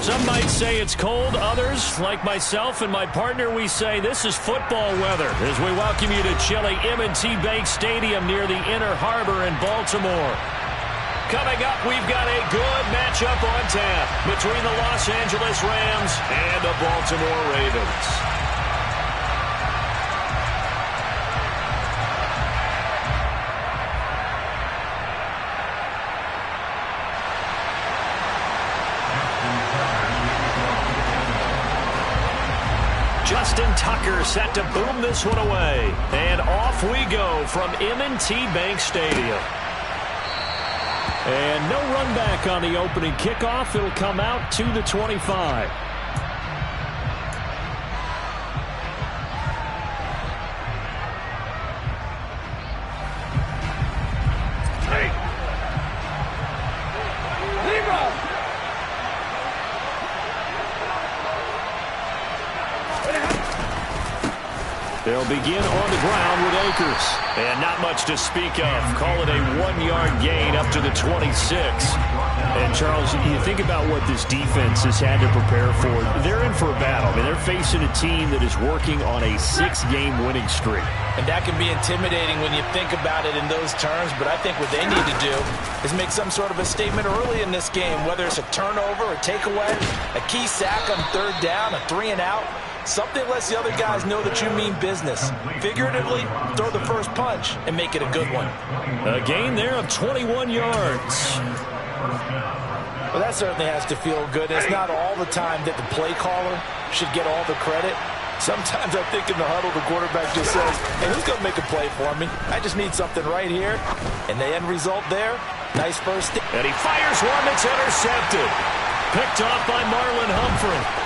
Some might say it's cold. Others, like myself and my partner, we say this is football weather as we welcome you to chilly M&T Bank Stadium near the Inner Harbor in Baltimore. Coming up, we've got a good matchup on tap between the Los Angeles Rams and the Baltimore Ravens. Justin Tucker set to boom this one away. And off we go from M&T Bank Stadium. And no run back on the opening kickoff. It'll come out to the 25. They'll begin on the ground with Akers. And not much to speak of. Call it a 1-yard gain up to the 26. And, Charles, you think about what this defense has had to prepare for. They're in for a battle. I mean, they're facing a team that is working on a 6-game winning streak. And that can be intimidating when you think about it in those terms. But I think what they need to do is make some sort of a statement early in this game, whether it's a turnover, a takeaway, a key sack on third down, a 3-and-out. Something lets the other guys know that you mean business. Figuratively, throw the first punch and make it a good one. A gain there of 21 yards. Well, that certainly has to feel good. It's not all the time that the play caller should get all the credit. Sometimes I think in the huddle, the quarterback just says, hey, who's going to make a play for me? I just need something right here. And the end result there, nice first. And he fires one that's intercepted. Picked off by Marlon Humphrey.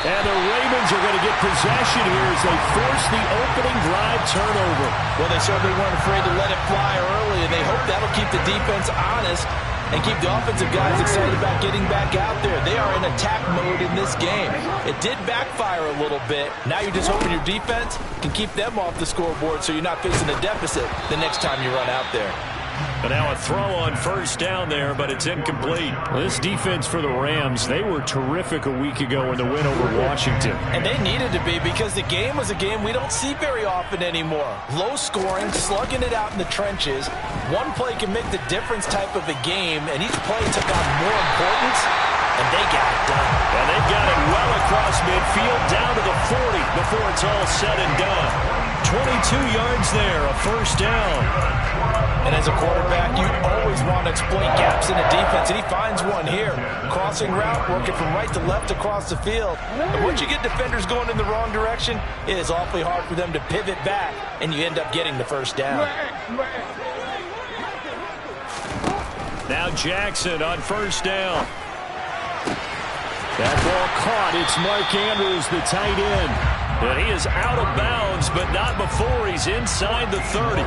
And the Ravens are going to get possession here as they force the opening drive turnover. Well, they certainly weren't afraid to let it fly early, and they hope that'll keep the defense honest and keep the offensive guys excited about getting back out there. They are in attack mode in this game. It did backfire a little bit. Now you're just hoping your defense can keep them off the scoreboard so you're not facing a deficit the next time you run out there. And now a throw on first down there, but it's incomplete. Well, this defense for the Rams, they were terrific a week ago in the win over Washington. And they needed to be because the game was a game we don't see very often anymore. Low scoring, slugging it out in the trenches. One play can make the difference type of a game, and each play took on more importance, and they got it done. And they've got it well across midfield down to the 40 before it's all said and done. 22 yards there, a first down. And as a quarterback, you always want to exploit gaps in the defense, and he finds one here. Crossing route, working from right to left across the field. And once you get defenders going in the wrong direction, it is awfully hard for them to pivot back, and you end up getting the first down. Now Jackson on first down. That ball caught. It's Mark Andrews, the tight end. And he is out of bounds, but not before he's inside the 30.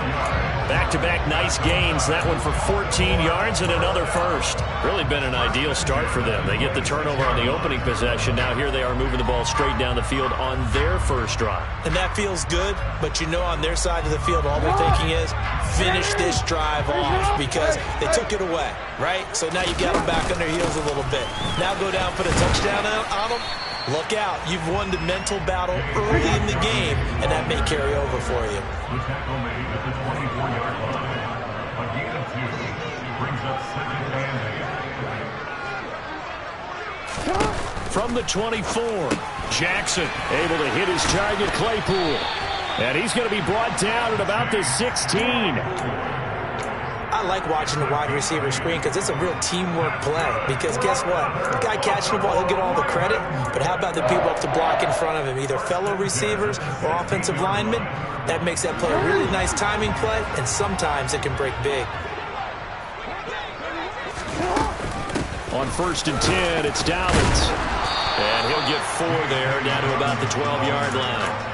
Back-to-back nice gains. That one for 14 yards and another first. Really been an ideal start for them. They get the turnover on the opening possession. Now here they are moving the ball straight down the field on their first drive. And that feels good, but you know on their side of the field, all they're thinking is finish this drive off because they took it away, right? So now you got them back on their heels a little bit. Now go down, put a touchdown on them. Look out. You've won the mental battle early in the game, and that may carry over for you. From the 24, Jackson able to hit his target, Claypool. And he's going to be brought down at about the 16. I like watching the wide receiver screen because it's a real teamwork play. Because guess what? The guy catching the ball, he'll get all the credit. But how about the people up to block in front of him? Either fellow receivers or offensive linemen. That makes that play a really nice timing play. And sometimes it can break big. On 1st and 10, it's Dobbins. And he'll get 4 there, down to about the 12-yard line.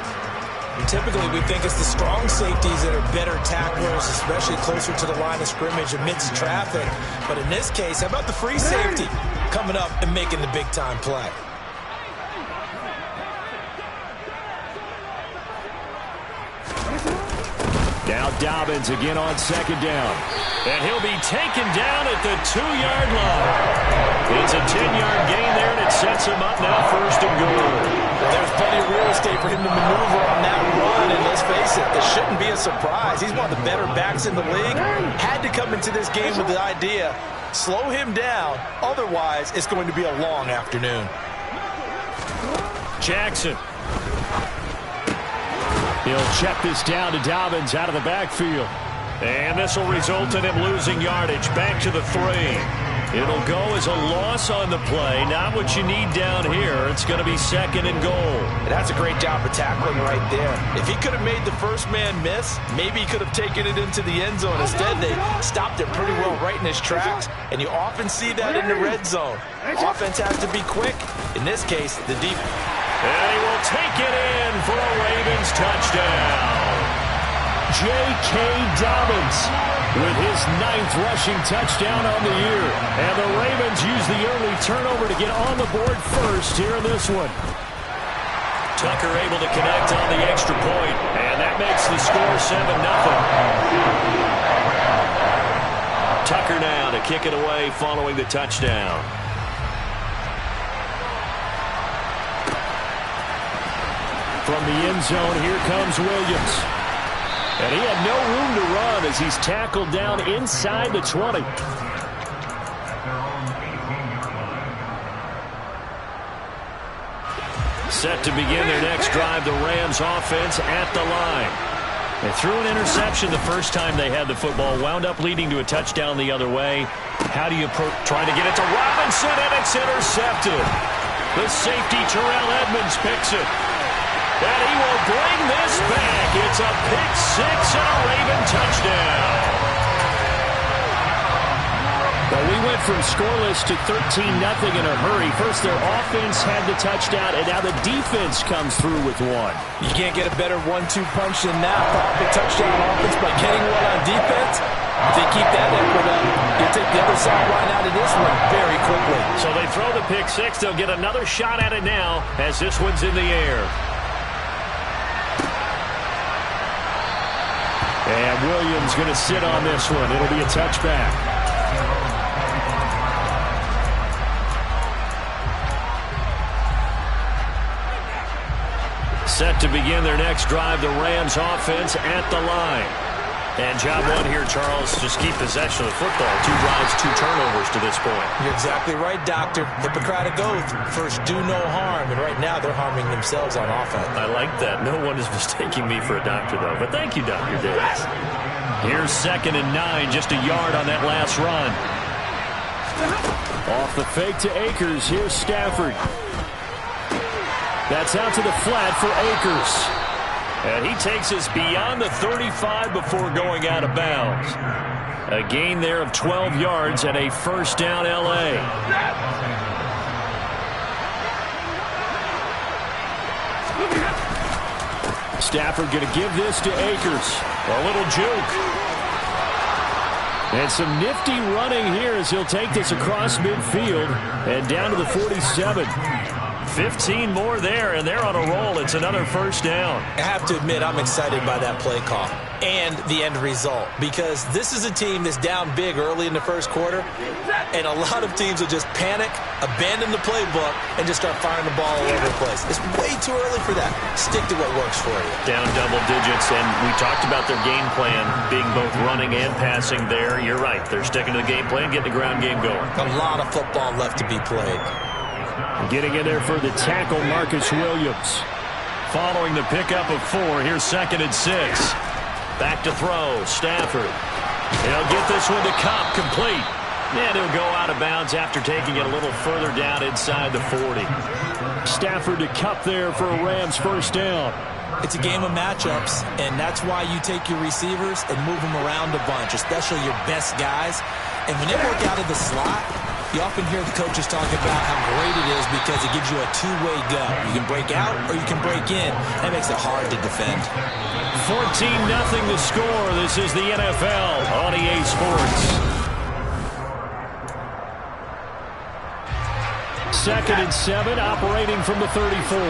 Typically, we think it's the strong safeties that are better tacklers, especially closer to the line of scrimmage amidst traffic. But in this case, how about the free safety coming up and making the big-time play? Now Dobbins again on second down. And he'll be taken down at the 2-yard line. It's a 10-yard gain there, and it sets him up now first and goal. Well, there's plenty of real estate for him to maneuver on that run, and let's face it, this shouldn't be a surprise. He's one of the better backs in the league. Had to come into this game with the idea, slow him down, otherwise it's going to be a long afternoon. Jackson. He'll check this down to Dobbins out of the backfield. And this will result in him losing yardage. Back to the 3. It'll go as a loss on the play. Not what you need down here. It's going to be second and goal. That's a great job of tackling right there. If he could have made the first man miss, maybe he could have taken it into the end zone. Instead, they stopped it pretty well right in his tracks. And you often see that in the red zone. Offense has to be quick. In this case, the defense. And he will take it in for a Ravens touchdown. J.K. Dobbins with his 9th rushing touchdown on the year. And the Ravens use the early turnover to get on the board first here in this one. Tucker able to connect on the extra point, and that makes the score 7-0. Tucker now to kick it away following the touchdown. From the end zone, here comes Williams. And he had no room to run as he's tackled down inside the 20. Set to begin their next drive, the Rams offense at the line. They threw an interception the first time they had the football, wound up leading to a touchdown the other way. How do you try to get it to Robinson, and it's intercepted. The safety, Terrell Edmonds, picks it. And he will bring this back. It's a pick six and a Raven touchdown. Well, we went from scoreless to 13-0 in a hurry. First, their offense had the touchdown, and now the defense comes through with one. You can't get a better 1-2 punch than that. The touchdown offense by getting one on defense. If they keep that effort up, you'll take the other sideline out of this one very quickly. So they throw the pick six. They'll get another shot at it now as this one's in the air. And Williams going to sit on this one. It'll be a touchback. Set to begin their next drive, the Rams offense at the line. And job one here, Charles, just keep possession of the football. 2 drives, 2 turnovers to this point. You're exactly right, Doctor. Hippocratic oath. First, do no harm. And right now, they're harming themselves on offense. I like that. No one is mistaking me for a doctor, though. But thank you, Dr. Davis. Here's 2nd and 9, just a yard on that last run. Off the fake to Akers. Here's Stafford. That's out to the flat for Akers. And he takes us beyond the 35 before going out of bounds. A gain there of 12 yards and a first down L.A. Stafford going to give this to Akers. A little juke. And some nifty running here as he'll take this across midfield and down to the 47. 15 more there, and they're on a roll. It's another first down. I have to admit, I'm excited by that play call and the end result, because this is a team that's down big early in the first quarter, and a lot of teams will just panic, abandon the playbook, and just start firing the ball all over the place. It's way too early for that. Stick to what works for you. Down double digits, and we talked about their game plan being both running and passing there. You're right. They're sticking to the game plan, getting the ground game going. A lot of football left to be played. Getting in there for the tackle, Marcus Williams. Following the pickup of 4, here's 2nd and 6. Back to throw, Stafford. He'll get this one to Cobb, complete. And he'll go out of bounds after taking it a little further down inside the 40. Stafford to Kupp there for a Rams first down. It's a game of matchups, and that's why you take your receivers and move them around a bunch, especially your best guys. And when they work out of the slot, you often hear the coaches talk about how great it is because it gives you a two-way go. You can break out or you can break in. That makes it hard to defend. 14-0 the score. This is the NFL on EA Sports. 2nd and 7, operating from the 34.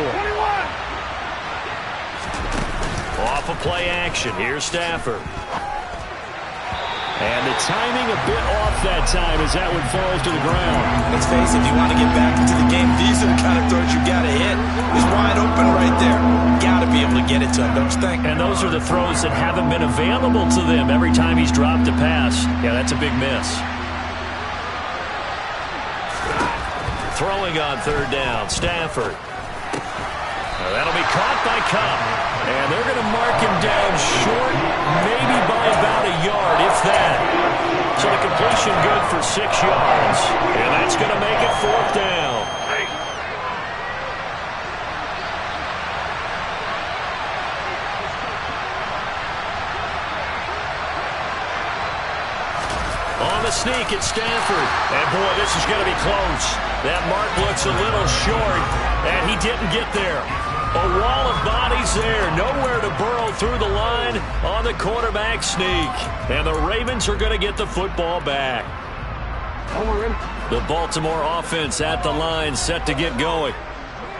Off of play action. Here's Stafford. And the timing a bit off that time as that one falls to the ground. Let's face it, if you want to get back into the game, these are the kind of throws you got to hit. He's wide open right there. Got to be able to get it to him, don't you think? And those are the throws that haven't been available to them every time he's dropped a pass. Yeah, that's a big miss. Throwing on third down, Stafford. That'll be caught by Cup. And they're going to mark him down short, maybe by about a yard, if that. So the completion good for 6 yards. And that's going to make it 4th down. On the sneak at Stafford. And boy, this is going to be close. That mark looks a little short, and he didn't get there. A wall of bodies there. Nowhere to burrow through the line on the quarterback sneak. And the Ravens are going to get the football back. The Baltimore offense at the line, set to get going.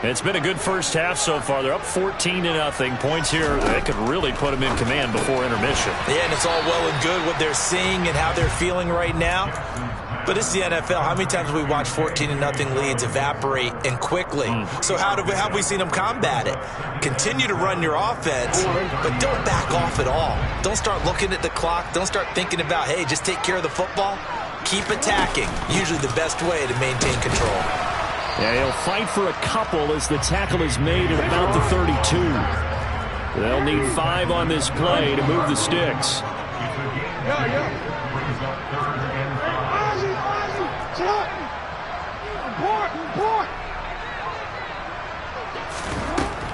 It's been a good first half so far. They're up 14-0. Points here, they could really put them in command before intermission. Yeah, and it's all well and good what they're seeing and how they're feeling right now. But it's the NFL. How many times have we watched 14-0 leads evaporate and quickly? So how have we seen them combat it? Continue to run your offense, but don't back off at all. Don't start looking at the clock. Don't start thinking about, hey, just take care of the football. Keep attacking. Usually the best way to maintain control. Yeah, he'll fight for a couple as the tackle is made at about the 32. They'll need 5 on this play to move the sticks.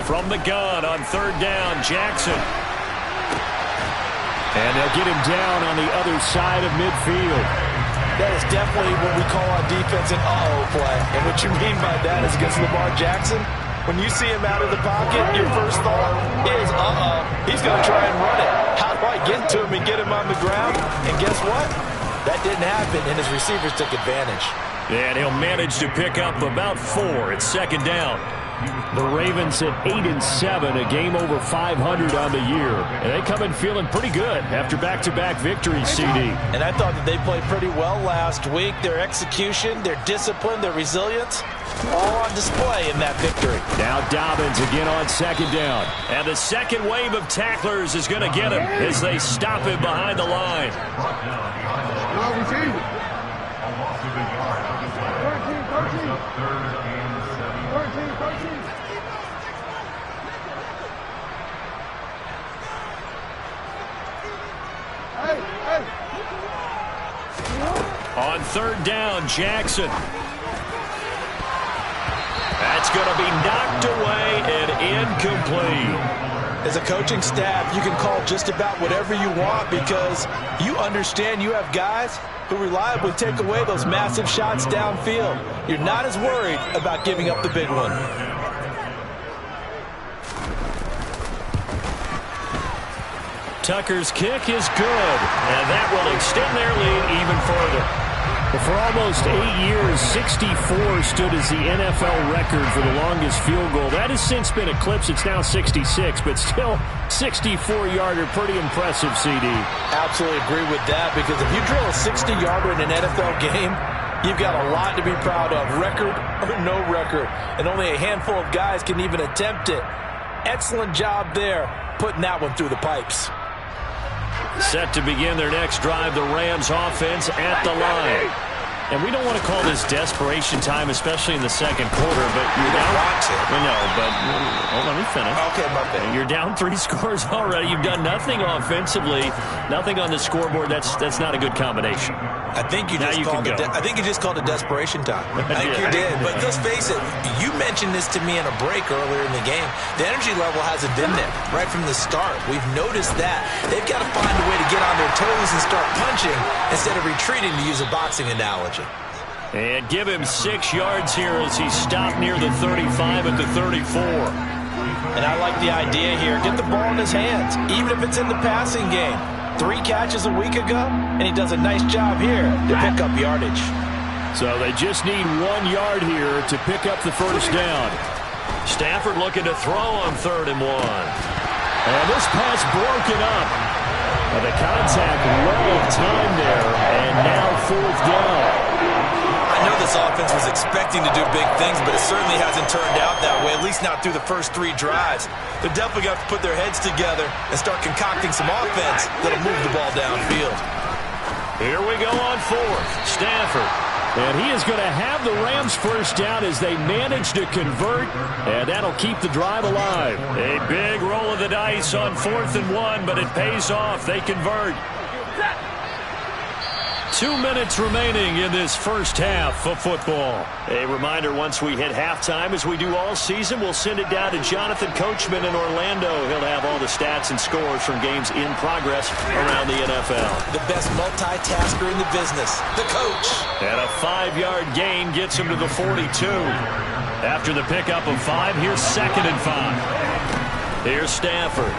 From the gun on third down, Jackson. And they'll get him down on the other side of midfield. That is definitely what we call on defense an uh-oh play. And what you mean by that is against Lamar Jackson, when you see him out of the pocket, your first thought is, uh-oh, he's going to try and run it. How do I get to him and get him on the ground? And guess what? That didn't happen, and his receivers took advantage. And he'll manage to pick up about 4 at second down. The Ravens at 8-7, a game over 500 on the year. And they come in feeling pretty good after back-to-back victories, CD. And I thought that they played pretty well last week. Their execution, their discipline, their resilience, all on display in that victory. Now Dobbins again on second down. And the second wave of tacklers is going to get him as they stop him behind the line. On third down, Jackson. That's going to be knocked away and incomplete. As a coaching staff, you can call just about whatever you want because you understand you have guys who reliably take away those massive shots downfield. You're not as worried about giving up the big one. Tucker's kick is good, and that will extend their lead even further. But for almost 8 years, 64 stood as the NFL record for the longest field goal. That has since been eclipsed. It's now 66, but still 64-yarder. Pretty impressive, CD. Absolutely agree with that, because if you drill a 60-yarder in an NFL game, you've got a lot to be proud of, record or no record. And only a handful of guys can even attempt it. Excellent job there, putting that one through the pipes. Set to begin their next drive, the Rams offense at the line. And we don't want to call this desperation time, especially in the second quarter, but you're down. No, but let me finish. Okay, my bad. You're down 3 scores already. You've done nothing offensively, nothing on the scoreboard. That's not a good combination. I think you just called it desperation time. I think you did. But let's face it, you mentioned this to me in a break earlier in the game. The energy level hasn't been there right from the start. We've noticed that. They've got to find a way to get on their toes and start punching instead of retreating, to use a boxing analogy. And give him 6 yards here as he stopped near the 35 at the 34. And I like the idea here. Get the ball in his hands, even if it's in the passing game. 3 catches a week ago, and he does a nice job here to pick up yardage. So they just need 1 yard here to pick up the first down. Stafford looking to throw on 3rd and 1. And this pass broken up. And the contact low of time there, and now fourth down. I know this offense was expecting to do big things, but it certainly hasn't turned out that way, at least not through the first 3 drives. They're definitely going to have to put their heads together and start concocting some offense that'll move the ball downfield. Here we go on fourth. Stafford. And he is going to have the Rams first down as they manage to convert, and that'll keep the drive alive. A big roll of the dice on 4th and 1, but it pays off. They convert. 2 minutes remaining in this first half of football. A reminder, once we hit halftime, as we do all season, we'll send it down to Jonathan Coachman in Orlando. He'll have all the stats and scores from games in progress around the NFL. The best multitasker in the business, the coach. And a 5-yard gain gets him to the 42. After the pickup of 5, here's 2nd and 5. Here's Stafford.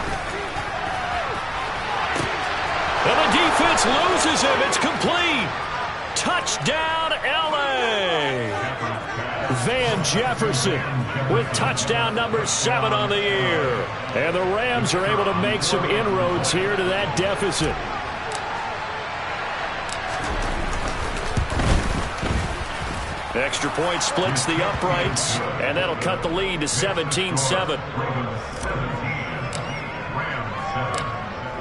And the defense loses him. It's complete. Touchdown, L.A. Van Jefferson with touchdown number 7 on the year. And the Rams are able to make some inroads here to that deficit. Extra point splits the uprights, and that'll cut the lead to 17-7.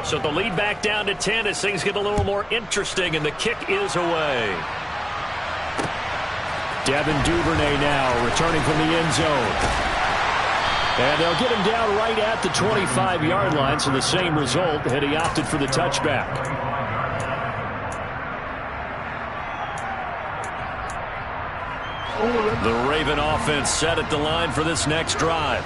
So the lead back down to 10 as things get a little more interesting, and the kick is away. Devin Duvernay now returning from the end zone. And they'll get him down right at the 25-yard line, so the same result had he opted for the touchback. The Raven offense set at the line for this next drive.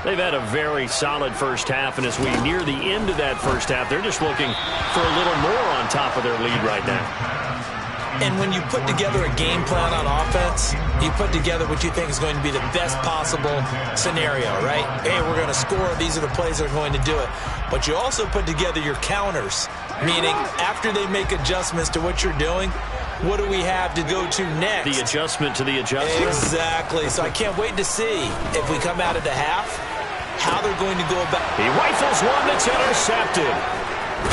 They've had a very solid first half, and as we near the end of that first half, they're just looking for a little more on top of their lead right now. And when you put together a game plan on offense, you put together what you think is going to be the best possible scenario, right? Hey, we're going to score. These are the plays that are going to do it. But you also put together your counters, meaning after they make adjustments to what you're doing, what do we have to go to next? The adjustment to the adjustment. Exactly. So I can't wait to see if we come out of the half, how they're going to go about. He rifles one that's intercepted.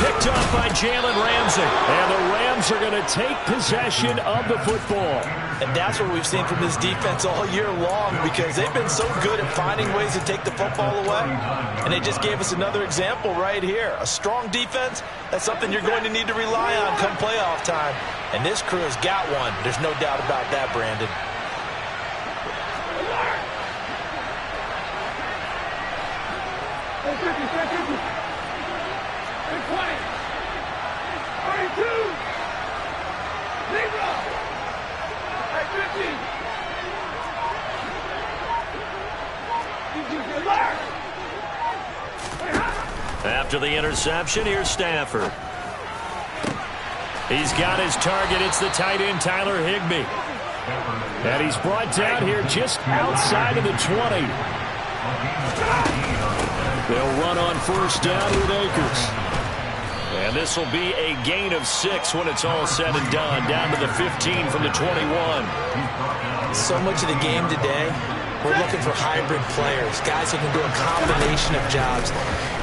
Picked up by Jalen Ramsey. And the Rams are going to take possession of the football. And that's what we've seen from this defense all year long, because they've been so good at finding ways to take the football away. And they just gave us another example right here. A strong defense, that's something you're going to need to rely on come playoff time. And this crew has got one. There's no doubt about that, Brandon. After the interception, here's Stafford. He's got his target. It's the tight end, Tyler Higbee. And he's brought down here just outside of the 20. They'll run on first down with Akers. And this will be a gain of 6 when it's all said and done. Down to the 15 from the 21. So much of the game today, we're looking for hybrid players, guys who can do a combination of jobs.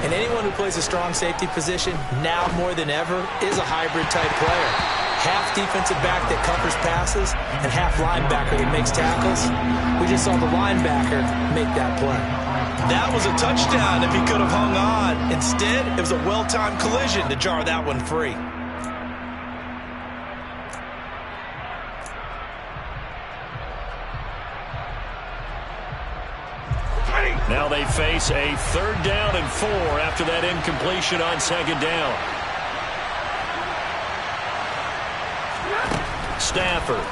And anyone who plays a strong safety position, now more than ever, is a hybrid-type player. Half defensive back that covers passes and half linebacker that makes tackles. We just saw the linebacker make that play. That was a touchdown if he could have hung on. Instead, it was a well-timed collision to jar that one free. Now they face a 3rd down and 4 after that incompletion on 2nd down. Stafford.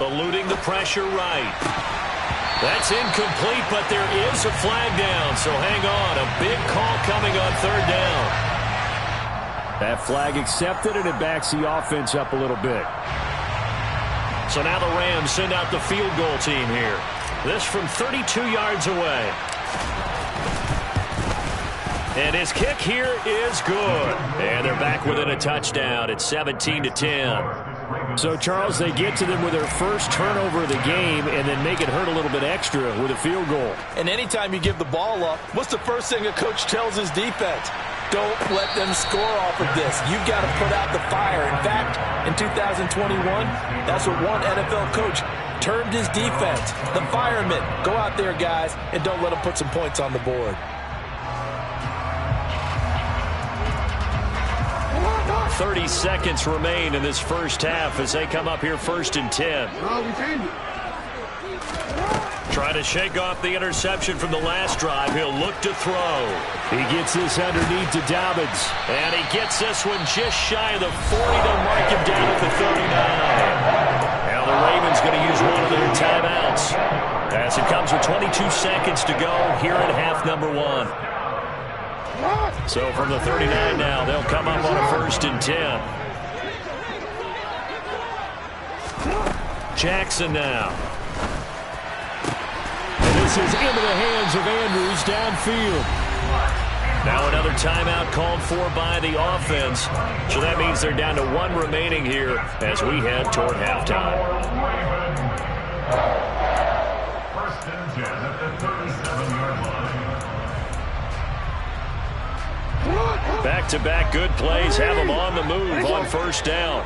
Eluding the pressure right. That's incomplete, but there is a flag down, so hang on. A big call coming on 3rd down. That flag accepted, and it backs the offense up a little bit. So now the Rams send out the field goal team here. This from 32 yards away. And his kick here is good. And they're back within a touchdown. It's 17-10. So, Charles, they get to them with their first turnover of the game and then make it hurt a little bit extra with a field goal. And anytime you give the ball up, what's the first thing a coach tells his defense? Don't let them score off of this. You've got to put out the fire. In fact, in 2021, that's what one NFL coach termed his defense. The firemen. Go out there, guys, and don't let them put some points on the board. 30 seconds remain in this first half as they come up here first and 10. Trying to shake off the interception from the last drive. He'll look to throw. He gets this underneath to Dobbins. And he gets this one just shy of the 40 to mark him down at the 39. Now the Ravens going to use one of their timeouts as it comes with 22 seconds to go here in half number 1. So from the 39 now, they'll come up on a first and 10. Jackson now. And this is into the hands of Andrews downfield. Now another timeout called for by the offense. So that means they're down to 1 remaining here as we head toward halftime. First and 10 at the 37-yard line. Back-to-back good plays have them on the move on first down.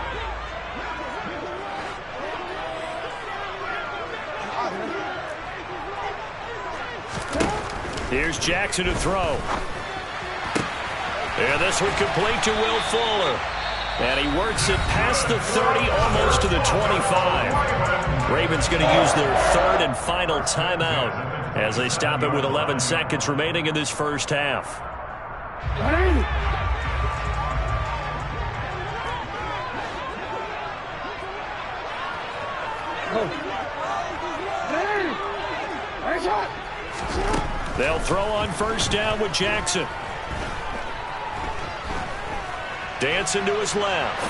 Here's Jackson to throw. And this one complete to Will Fuller. And he works it past the 30, almost to the 25. Ravens going to use their third and final timeout as they stop it with 11 seconds remaining in this first half. They'll throw on first down with Jackson. Dancing to his left.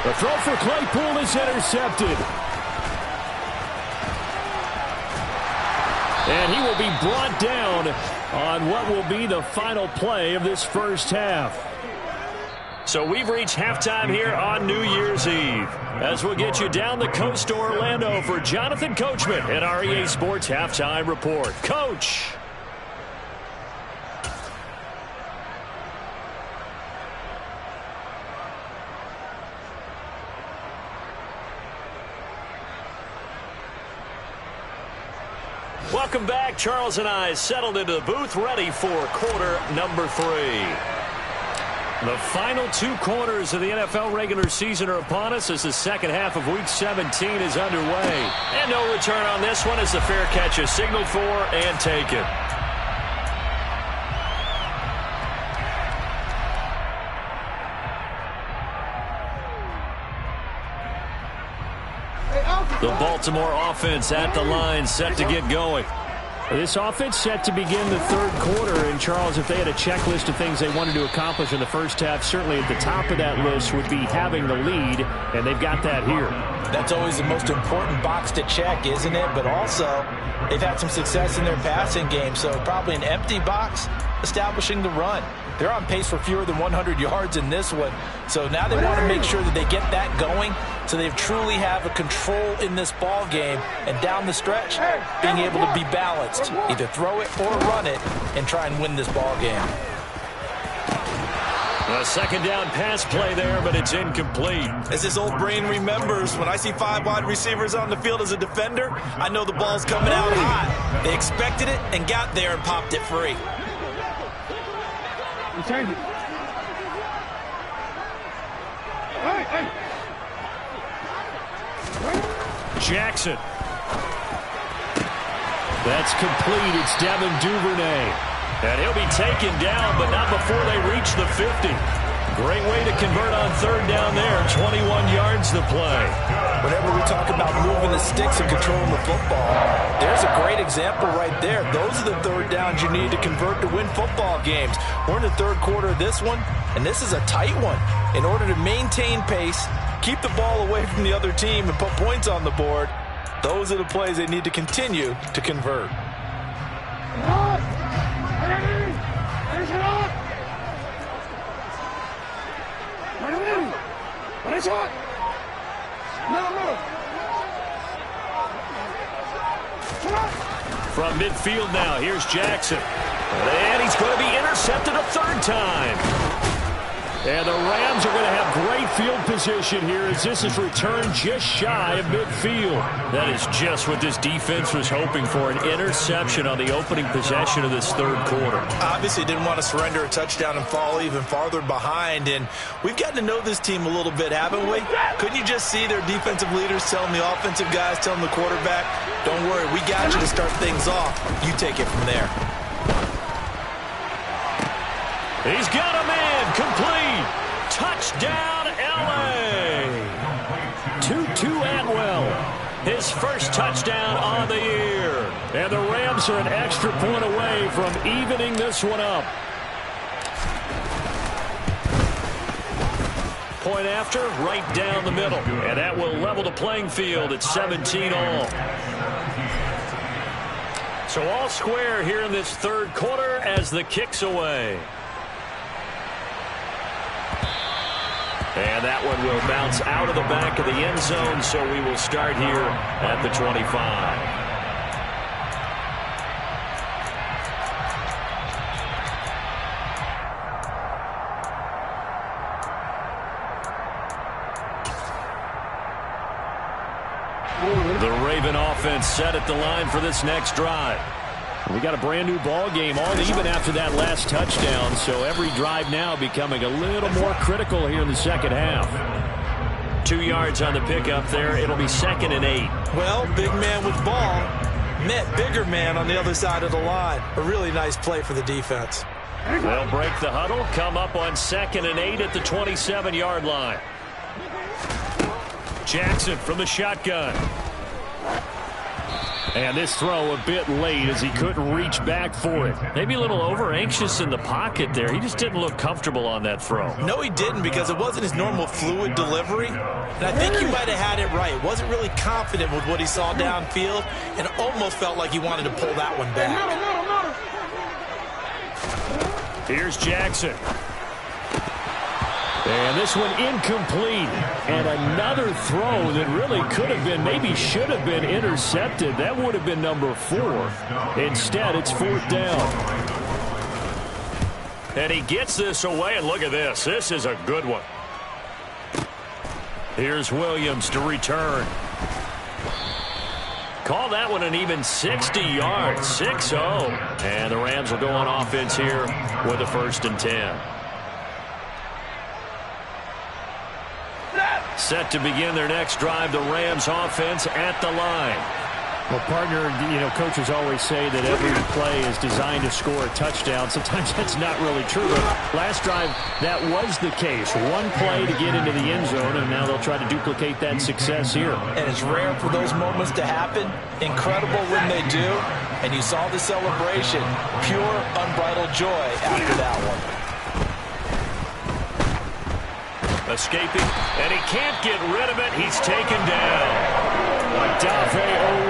The throw for Claypool is intercepted. And he will be brought down on what will be the final play of this first half. So we've reached halftime here on New Year's Eve. As we'll get you down the coast to Orlando for Jonathan Coachman at our EA Sports Halftime Report. Coach. Welcome back. Charles and I settled into the booth, ready for quarter number 3. The final 2 quarters of the NFL regular season are upon us as the second half of Week 17 is underway. And no return on this one as the fair catch is signaled for and taken. The Baltimore offense at the line, set to get going. This offense set to begin the third quarter. And, Charles, if they had a checklist of things they wanted to accomplish in the first half, certainly at the top of that list would be having the lead, and they've got that here. That's always the most important box to check, isn't it? But also, they've had some success in their passing game, so probably an empty box establishing the run. They're on pace for fewer than 100 yards in this one. So now they want to make sure that they get that going so they truly have a control in this ball game. And down the stretch, being able to be balanced. Either throw it or run it and try and win this ball game. A second down pass play there, but it's incomplete. As this old brain remembers, when I see 5 wide receivers on the field as a defender, I know the ball's coming out hot. They expected it and got there and popped it free. Jackson. That's complete. It's Devin Duvernay. And he'll be taken down, but not before they reach the 50. Great way to convert on third down there. 21 yards to play. Whenever we talk about moving the sticks and controlling the football, there's a great example right there. Those are the third downs you need to convert to win football games. We're in the third quarter of this one, and this is a tight one. In order to maintain pace, keep the ball away from the other team, and put points on the board, those are the plays they need to continue to convert. From midfield now, here's Jackson. And he's going to be intercepted a third time. And the Rams are going to have great field position here as this is returned just shy of midfield. That is just what this defense was hoping for, an interception on the opening possession of this third quarter. Obviously didn't want to surrender a touchdown and fall even farther behind. And we've gotten to know this team a little bit, haven't we? Couldn't you just see their defensive leaders telling the offensive guys, telling the quarterback, don't worry, we got you to start things off. You take it from there. He's got a man complete. Touchdown, L.A. Tutu Atwell. His first touchdown on the year. And the Rams are an extra point away from evening this one up. Point after, right down the middle. And that will level the playing field at 17 all. So all square here in this third quarter as the kick's away. And that one will bounce out of the back of the end zone, so we will start here at the 25. The Raven offense set at the line for this next drive. We got a brand new ball game all even after that last touchdown, so every drive now becoming a little more critical here in the second half. 2 yards on the pickup there. It'll be 2nd and 8. Well, big man with ball met bigger man on the other side of the line. A really nice play for the defense. They'll break the huddle, come up on 2nd and 8 at the 27-yard line. Jackson from the shotgun. And this throw a bit late as he couldn't reach back for it. Maybe a little over-anxious in the pocket there. He just didn't look comfortable on that throw. No, he didn't, because it wasn't his normal fluid delivery. And I think he might have had it right. Wasn't really confident with what he saw downfield and almost felt like he wanted to pull that one back. Here's Jackson. And this one incomplete. And another throw that really could have been, maybe should have been intercepted. That would have been number 4. Instead, it's 4th down. And he gets this away, and look at this. This is a good one. Here's Williams to return. Call that one an even 60 yards, 6-0. And the Rams will go on offense here with a 1st and 10. Set to begin their next drive, the Rams offense at the line. Well, partner, coaches always say that every play is designed to score a touchdown. Sometimes that's not really true, but last drive, that was the case. One play to get into the end zone, and now they'll try to duplicate that success here. And it's rare for those moments to happen. Incredible when they do. And you saw the celebration. Pure, unbridled joy after that one. Escaping, and he can't get rid of it. He's taken down. Dafe Owe.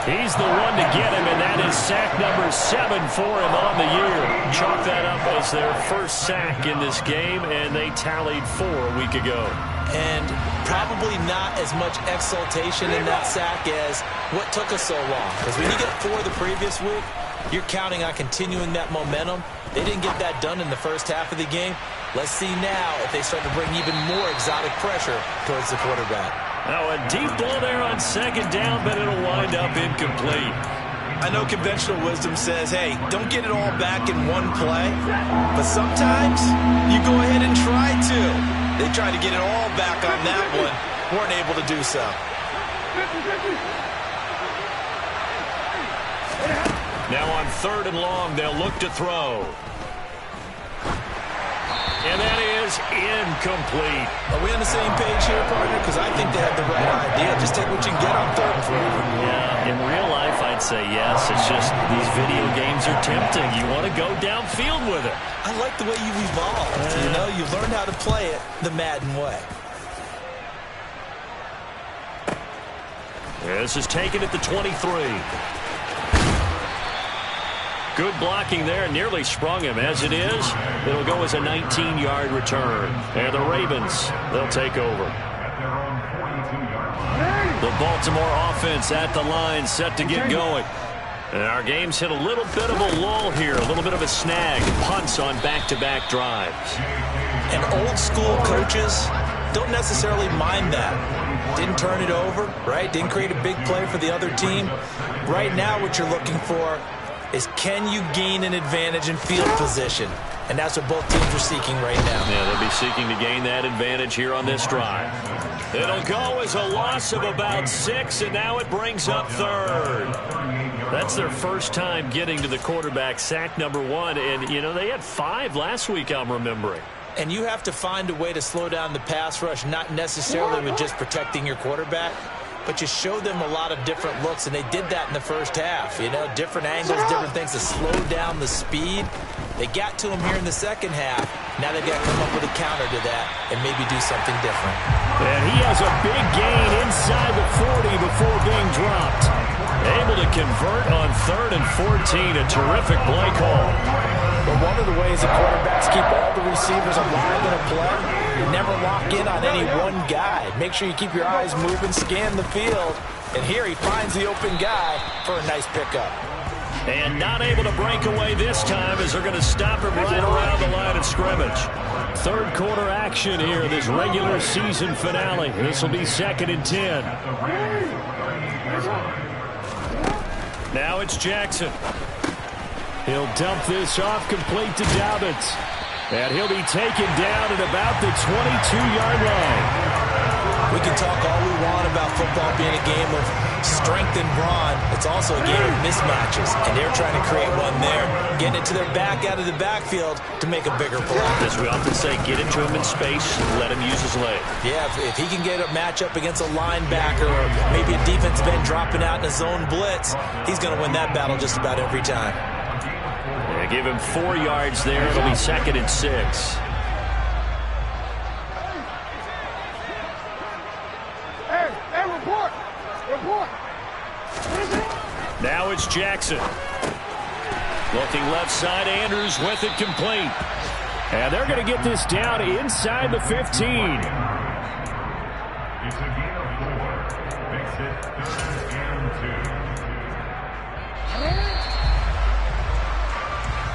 He's the one to get him, and that is sack number 7 for him on the year. Chalk that up as their first sack in this game, and they tallied 4 a week ago. And probably not as much exultation in that sack as what took us so long. Because when you get 4 the previous week, you're counting on continuing that momentum. They didn't get that done in the first half of the game. Let's see now if they start to bring even more exotic pressure towards the quarterback. Now a deep ball there on 2nd down, but it'll wind up incomplete. I know conventional wisdom says, hey, don't get it all back in one play. But sometimes you go ahead and try to. They tried to get it all back on that one. Weren't able to do so. Now on 3rd and long, they'll look to throw. And that is incomplete. Are we on the same page here, partner? Because I think they have the right idea. Just take what you can get on 3rd and 4. Yeah, in real life, I'd say yes. It's just these video games are tempting. You want to go downfield with it. I like the way you've evolved. You've learned how to play it the Madden way. This is taken at the 23. Good blocking there, nearly sprung him. As it is, it'll go as a 19-yard return. And the Ravens, they'll take over. The Baltimore offense at the line, set to get going. And our game's hit a little bit of a lull here, a little bit of a snag. Punts on back-to-back drives. And old-school coaches don't necessarily mind that. Didn't turn it over, right? Didn't create a big play for the other team. Right now what you're looking for is, can you gain an advantage in field position? And that's what both teams are seeking right now. Yeah, they'll be seeking to gain that advantage here on this drive. It'll go as a loss of about 6, and now it brings up third. That's their first time getting to the quarterback, sack number 1. And, you know, they had 5 last week, I'm remembering. And you have to find a way to slow down the pass rush, not necessarily with just protecting your quarterback, but you show them a lot of different looks, and they did that in the first half. You know, different angles, different things to slow down the speed. They got to him here in the second half. Now they've got to come up with a counter to that and maybe do something different. And he has a big gain inside the 40 before being dropped. Able to convert on 3rd and 14. A terrific play call. But one of the ways the quarterbacks keep all the receivers alive in a play, you never lock in on any one guy. Make sure you keep your eyes moving, scan the field. And here he finds the open guy for a nice pickup. And not able to break away this time as they're going to stop him right around the line of scrimmage. Third quarter action here, this regular season finale. This will be 2nd and 10. Now it's Jackson. He'll dump this off complete to Dobbins. And he'll be taken down at about the 22-yard line. We can talk all we want about football being a game of strength and brawn. It's also a game of mismatches, and they're trying to create one there, getting it to their back out of the backfield to make a bigger play. As we often say, get into him in space, let him use his leg. Yeah, if he can get a matchup against a linebacker or maybe a defensive end dropping out in a zone blitz, he's going to win that battle just about every time. Yeah, give him 4 yards there. It'll be 2nd and 6. Now it's Jackson. Looking left side, Andrews with it complete. And they're going to get this down inside the 15. It's a gain of 4. Makes it 3rd and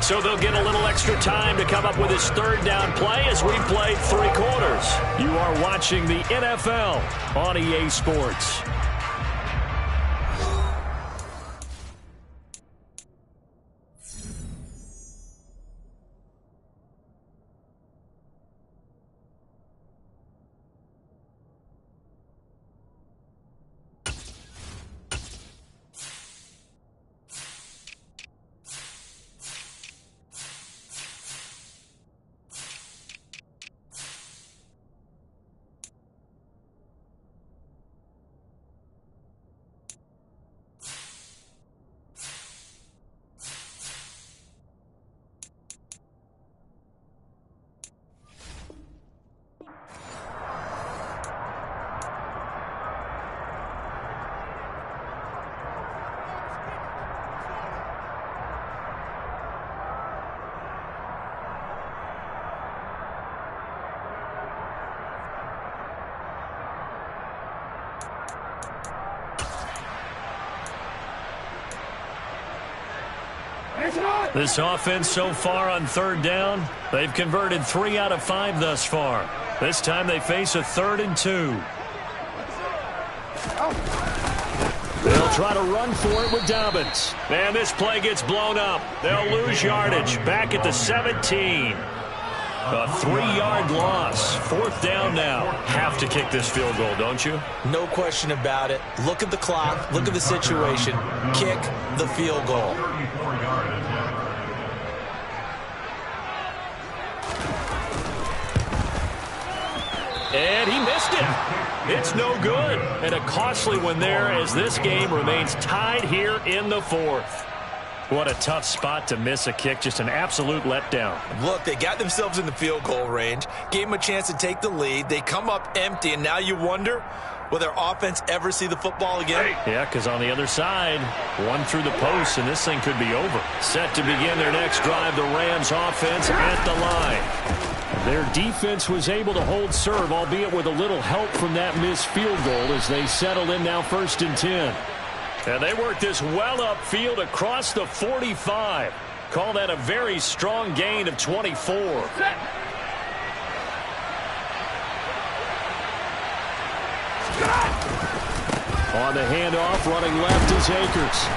2. So they'll get a little extra time to come up with his 3rd down play as we played 3 quarters. You are watching the NFL on EA Sports. This offense so far on 3rd down, they've converted 3 out of 5 thus far. This time they face a 3rd and 2. They'll try to run for it with Dobbins. And this play gets blown up. They'll lose yardage back at the 17. A 3-yard loss. 4th down now. Have to kick this field goal, don't you? No question about it. Look at the clock. Look at the situation. Kick the field goal. And he missed it. It's no good. And a costly one there as this game remains tied here in the 4th. What a tough spot to miss a kick. Just an absolute letdown. Look, they got themselves in the field goal range, gave them a chance to take the lead. They come up empty, and now you wonder, will their offense ever see the football again? Yeah, because on the other side, one through the post, and this thing could be over. Set to begin their next drive, the Rams offense at the line. Their defense was able to hold serve, albeit with a little help from that missed field goal as they settled in now 1st and 10. And they work this well upfield across the 45. Call that a very strong gain of 24. On the handoff, running left is Akers.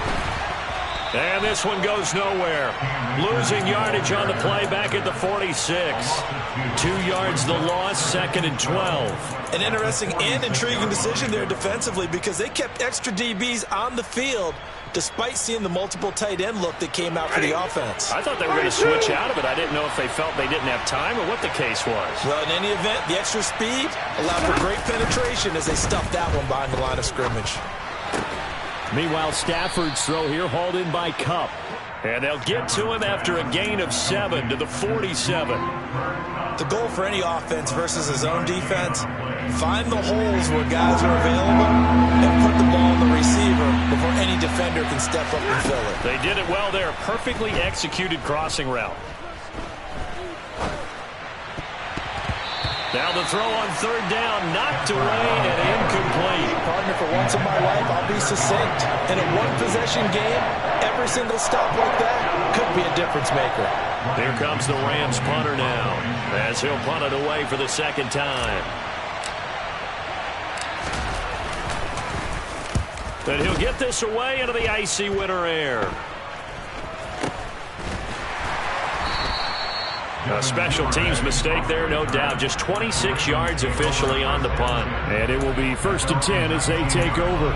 And this one goes nowhere. Losing yardage on the play back at the 46. 2 yards the loss, 2nd and 12. An interesting and intriguing decision there defensively because they kept extra DBs on the field despite seeing the multiple tight end look that came out for the offense. I thought they were going to switch out of it. I didn't know if they felt they didn't have time or what the case was. Well, in any event, the extra speed allowed for great penetration as they stuffed that one behind the line of scrimmage. Meanwhile, Stafford's throw here hauled in by Kupp. And they'll get to him after a gain of 7 to the 47. The goal for any offense versus his own defense, find the holes where guys are available and put the ball in the receiver before any defender can step up and fill it. They did it well there. Perfectly executed crossing route. Now the throw on 3rd down, knocked away and incomplete. Partner, for once in my life, I'll be succinct. In a one-possession game, every single stop like that could be a difference maker. Here comes the Rams punter now, as he'll punt it away for the 2nd time. And he'll get this away into the icy winter air. A special teams mistake there, no doubt. Just 26 yards officially on the punt. And it will be 1st and 10 as they take over.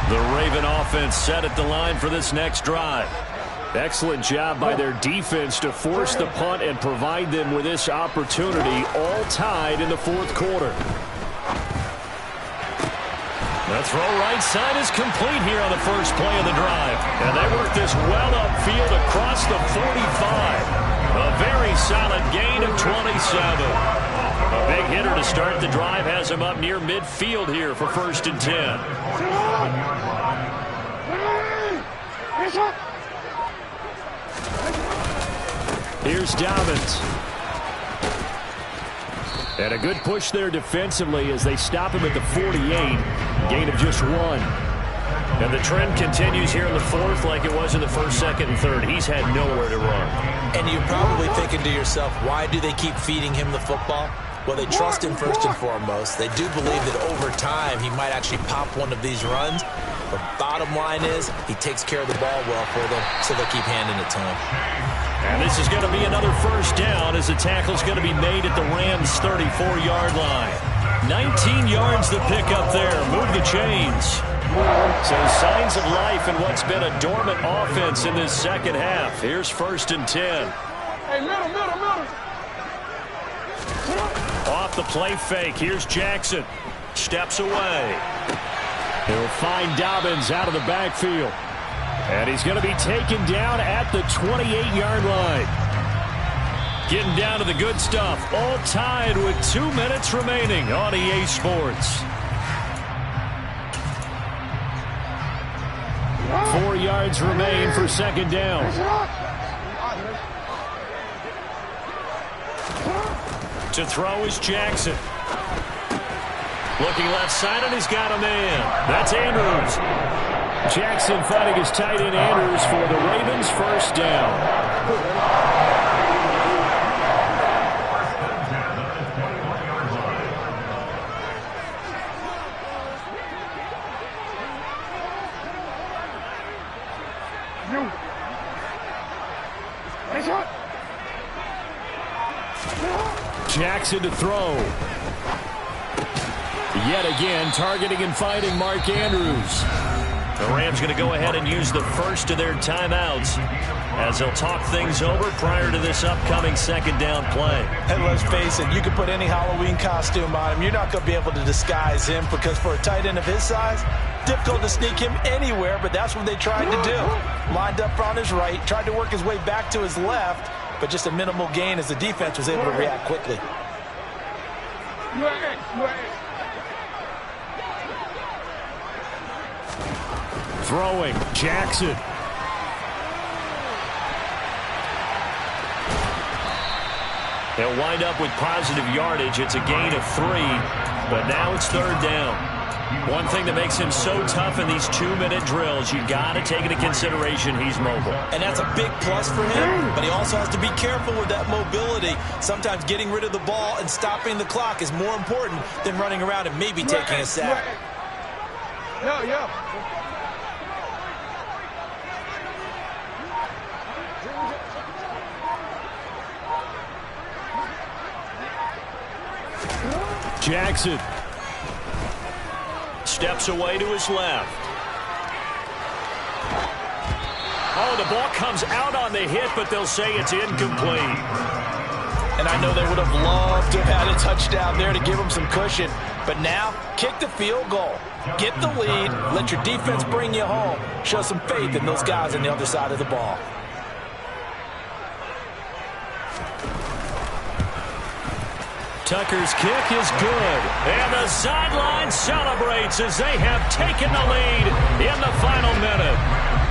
The Raven offense set at the line for this next drive. Excellent job by their defense to force the punt and provide them with this opportunity, all tied in the 4th quarter. The throw right side is complete here on the first play of the drive. And they work this well upfield across the 45. A very solid gain of 27. A big hitter to start the drive has him up near midfield here for 1st and 10. Here's Dobbins. And a good push there defensively as they stop him at the 48. Gain of just 1. And the trend continues here in the 4th like it was in the 1st, 2nd, and 3rd. He's had nowhere to run. And you're probably thinking to yourself, why do they keep feeding him the football? Well, they trust him first and foremost. They do believe that over time he might actually pop one of these runs. But bottom line is he takes care of the ball well for them, so they'll keep handing it to him. And this is going to be another 1st down as the tackle's going to be made at the Rams' 34-yard line. 19 yards to pick up there. Move the chains. So signs of life in what's been a dormant offense in this 2nd half. Here's 1st and 10. Hey, middle. Off the play fake. Here's Jackson. Steps away. He'll find Dobbins out of the backfield. And he's going to be taken down at the 28-yard line. Getting down to the good stuff. All tied with 2 minutes remaining on EA Sports. 4 yards remain for 2nd down. To throw is Jackson. Looking left side, and he's got a man. That's Andrews. Jackson finding his tight end Andrews for the Ravens' 1st down. Jackson to throw. Yet again, targeting and finding Mark Andrews. The Rams going to go ahead and use the first of their timeouts as they'll talk things over prior to this upcoming second down play. And let's face it, you can put any Halloween costume on him. You're not going to be able to disguise him because for a tight end of his size, difficult to sneak him anywhere, but that's what they tried to do. Lined up on his right, tried to work his way back to his left, but just a minimal gain as the defense was able to react quickly. Throwing, Jackson. They'll wind up with positive yardage. It's a gain of 3, but now it's third down. One thing that makes him so tough in these 2-minute drills, you got to take into consideration he's mobile. And that's a big plus for him, but he also has to be careful with that mobility. Sometimes getting rid of the ball and stopping the clock is more important than running around and maybe taking a sack. Jackson. Steps away to his left. Oh, the ball comes out on the hit, but they'll say it's incomplete. And I know they would have loved to have had a touchdown there to give them some cushion. But now, kick the field goal. Get the lead. Let your defense bring you home. Show some faith in those guys on the other side of the ball. Tucker's kick is good. And the sideline celebrates as they have taken the lead in the final minute.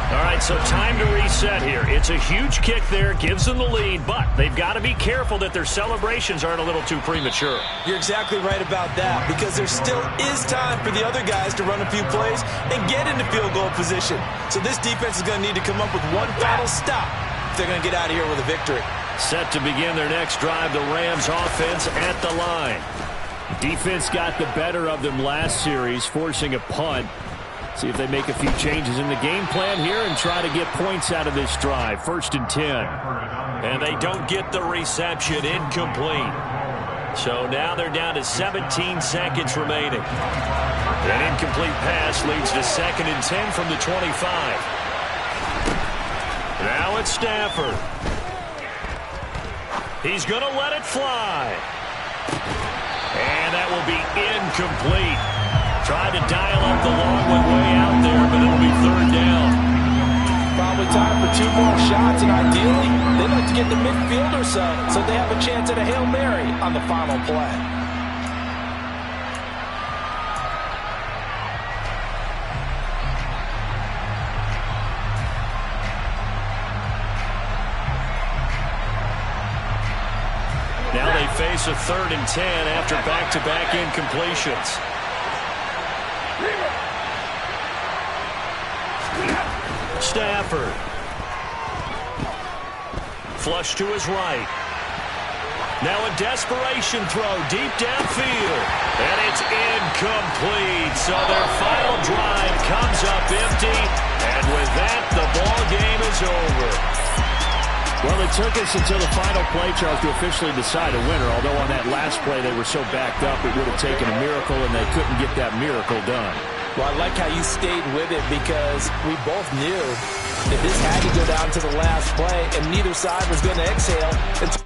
All right, so time to reset here. It's a huge kick there, gives them the lead, but they've got to be careful that their celebrations aren't a little too premature. You're exactly right about that because there still is time for the other guys to run a few plays and get into field goal position. So this defense is going to need to come up with one final stop if they're going to get out of here with a victory. Set to begin their next drive, the Rams offense at the line. Defense got the better of them last series, forcing a punt. See if they make a few changes in the game plan here and try to get points out of this drive. 1st and 10. And they don't get the reception, incomplete. So now they're down to 17 seconds remaining. An incomplete pass leads to 2nd and 10 from the 25. Now it's Stafford. He's going to let it fly. And that will be incomplete. Tried to dial up the long one way out there, but it'll be third down. Probably time for 2 more shots, and ideally, they'd like to get the midfield or so they have a chance at a Hail Mary on the final play. Now they face a 3rd and 10 after back-to-back incompletions. Stafford. Flush to his right. Now a desperation throw deep downfield. And it's incomplete. So their final drive comes up empty. And with that, the ball game is over. Well, it took us until the final play, Charles, to officially decide a winner. Although on that last play they were so backed up, it would have taken a miracle, and they couldn't get that miracle done. Well, I like how you stayed with it because we both knew that this had to go down to the last play, and neither side was going to exhale until